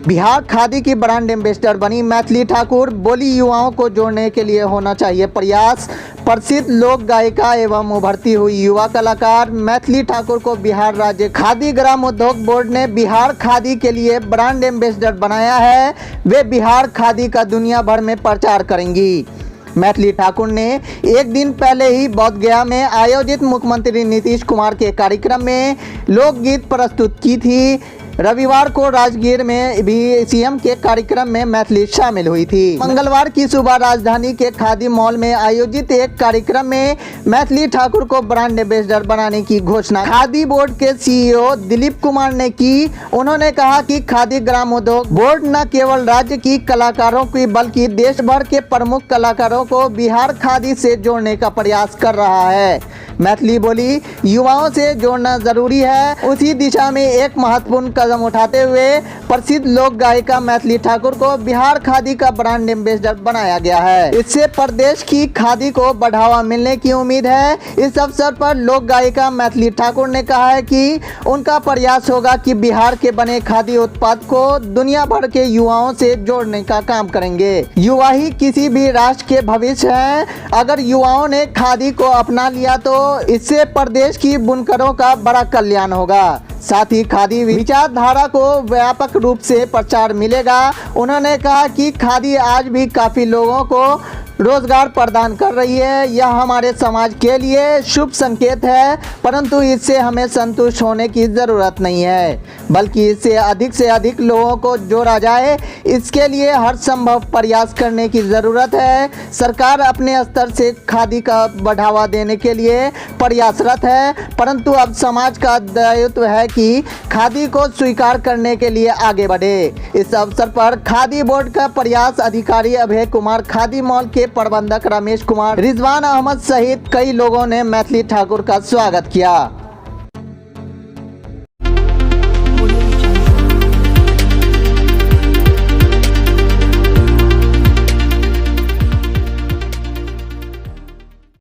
बिहार खादी की brand ambassador बनी मैथिली ठाकुर, बोली युवाओं को जोड़ने के लिए होना चाहिए प्रयास। प्रसिद्ध लोक गायिका एवं उभरती हुई युवा कलाकार मैथिली ठाकुर को बिहार राज्य खादी ग्राम उद्योग बोर्ड ने बिहार खादी के लिए ब्रांड एम्बेसडर बनाया है। वे बिहार खादी का दुनिया भर में प्रचार करेंगी। मैथिली ठाकुर ने एक दिन पहले ही बोधगया में आयोजित मुख्यमंत्री नीतीश कुमार के कार्यक्रम में लोकगीत प्रस्तुत की थी। रविवार को राजगीर में भी सीएम के कार्यक्रम में मैथिली शामिल हुई थी। मंगलवार की सुबह राजधानी के खादी मॉल में आयोजित एक कार्यक्रम में मैथिली ठाकुर को ब्रांड एम्बेसडर बनाने की घोषणा खादी बोर्ड के सीईओ दिलीप कुमार ने की। उन्होंने कहा कि खादी ग्राम उद्योग बोर्ड न केवल राज्य की कलाकारों की बल्कि देश भर के प्रमुख कलाकारों को बिहार खादी से जोड़ने का प्रयास कर रहा है। मैथिली बोली, युवाओं से जोड़ना जरूरी है। उसी दिशा में एक महत्वपूर्ण कदम उठाते हुए प्रसिद्ध लोक गायिका मैथिली ठाकुर को बिहार खादी का ब्रांड एम्बेसडर बनाया गया है। इससे प्रदेश की खादी को बढ़ावा मिलने की उम्मीद है। इस अवसर पर लोक गायिका मैथिली ठाकुर ने कहा है कि उनका प्रयास होगा कि बिहार के बने खादी उत्पाद को दुनिया भर के युवाओं से जोड़ने का काम करेंगे। युवा ही किसी भी राष्ट्र के भविष्य हैं। अगर युवाओं ने खादी को अपना लिया तो इससे प्रदेश की बुनकरों का बड़ा कल्याण होगा। साथ ही खादी विचारधारा को व्यापक रूप से प्रचार मिलेगा। उन्होंने कहा कि खादी आज भी काफी लोगों को रोजगार प्रदान कर रही है। यह हमारे समाज के लिए शुभ संकेत है, परंतु इससे हमें संतुष्ट होने की ज़रूरत नहीं है, बल्कि इससे से अधिक लोगों को जोड़ा जाए। इसके लिए हर संभव प्रयास करने की ज़रूरत है। सरकार अपने स्तर से खादी का बढ़ावा देने के लिए प्रयासरत है, परंतु अब समाज का दायित्व है कि खादी को स्वीकार करने के लिए आगे बढ़े। इस अवसर पर खादी बोर्ड का प्रयास अधिकारी अभय कुमार, खादी मॉल के प्रबंधक रमेश कुमार, रिजवान अहमद सहित कई लोगों ने मैथिली ठाकुर का स्वागत किया।